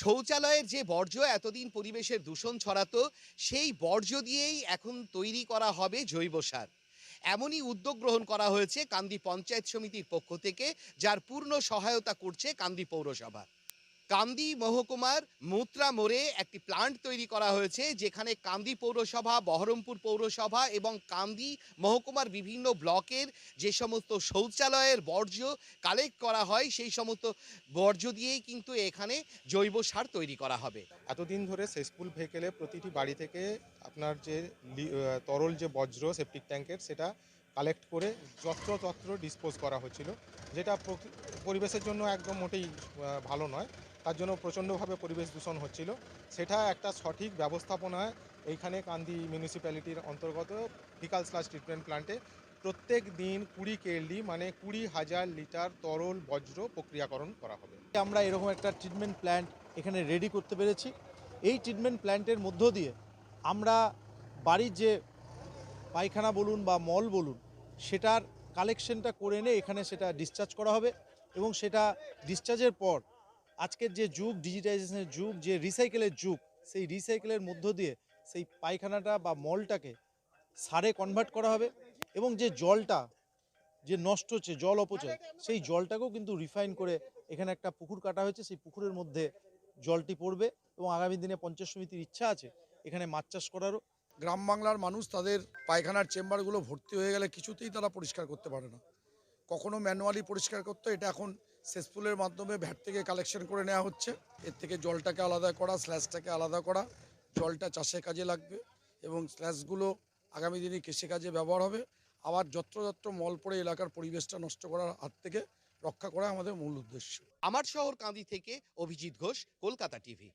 শৌচালয়ের যে বর্জ্য এতদিন পরিবেশের দূষণ ছড়াতো, সেই বর্জ্য দিয়েই এখন তৈরি করা হবে জৈব সার। এমনই উদ্যোগ গ্রহণ করা হয়েছে কান্দি পঞ্চায়েত সমিতির পক্ষ থেকে, যার পূর্ণ সহায়তা করছে কান্দি পৌরসভা। কান্দি মহকুমার মুত্রা মোড়ে একটি প্লান্ট তৈরি করা হয়েছে, যেখানে কান্দি পৌরসভা, বহরমপুর পৌরসভা এবং কান্দি মহকুমার বিভিন্ন ব্লকের যে সমস্ত শৌচালয়ের বর্জ্য কালেক্ট করা হয়, সেই সমস্ত বর্জ্য দিয়েই কিন্তু এখানে জৈব সার তৈরি করা হবে। এতদিন ধরে সেসপুল ভেহিকেলে প্রতিটি বাড়ি থেকে আপনার যে তরল যে বজ্র সেপটিক ট্যাঙ্কের সেটা কালেক্ট করে যত্রতত্র ডিসপোজ করা হচ্ছিল, যেটা পরিবেশের জন্য একদম মোটেই ভালো নয়। তার জন্য প্রচণ্ডভাবে পরিবেশ দূষণ হচ্ছিল। সেটা একটা সঠিক ব্যবস্থাপনায় এইখানে কান্দি মিউনিসিপ্যালিটির অন্তর্গত ফিকাল স্লাস ট্রিটমেন্ট প্ল্যান্টে প্রত্যেক দিন 20 কেএলডি মানে 20,000 লিটার তরল বজ্র প্রক্রিয়াকরণ করা হবে। আমরা এরকম একটা ট্রিটমেন্ট প্ল্যান্ট এখানে রেডি করতে পেরেছি। এই ট্রিটমেন্ট প্ল্যান্টের মধ্য দিয়ে আমরা বাড়ির যে পায়খানা বলুন বা মল বলুন, সেটার কালেকশনটা করে এনে এখানে সেটা ডিসচার্জ করা হবে এবং সেটা ডিসচার্জের পর আজকের যে যুগ, ডিজিটাইজেশনের যুগ, যে রিসাইকেলের যুগ, সেই রিসাইকেলের মধ্য দিয়ে সেই পায়খানাটা বা মলটাকে সারে কনভার্ট করা হবে এবং যে জলটা যে নষ্ট হচ্ছে, জল অপচয়, সেই জলটাকেও কিন্তু রিফাইন করে এখানে একটা পুকুর কাটা হয়েছে। সেই পুকুরের মধ্যে জলটি পড়বে এবং আগামী দিনে পঞ্চায়েত সমিতির ইচ্ছা আছে এখানে মাছ চাষ করারও। গ্রাম বাংলার মানুষ তাদের পায়খানার চেম্বারগুলো ভর্তি হয়ে গেলে কিছুতেই তারা পরিষ্কার করতে পারে না। কখনো ম্যানুয়ালি পরিষ্কার করতে, এটা এখন সেসপুলের মাধ্যমে ভ্যাট থেকে কালেকশন করে নেওয়া হচ্ছে। এর থেকে জলটাকে আলাদা করা, স্ল্যাশটাকে আলাদা করা, জলটা চাষের কাজে লাগবে এবং স্ল্যাশগুলো আগামী দিনে কৃষিকাজে ব্যবহার হবে। আবার যত্র মল পড়ে এলাকার পরিবেশটা নষ্ট করার হাত থেকে রক্ষা করা আমাদের মূল উদ্দেশ্য। আমার শহর কান্দি থেকে অভিজিৎ ঘোষ, কলকাতা টিভি।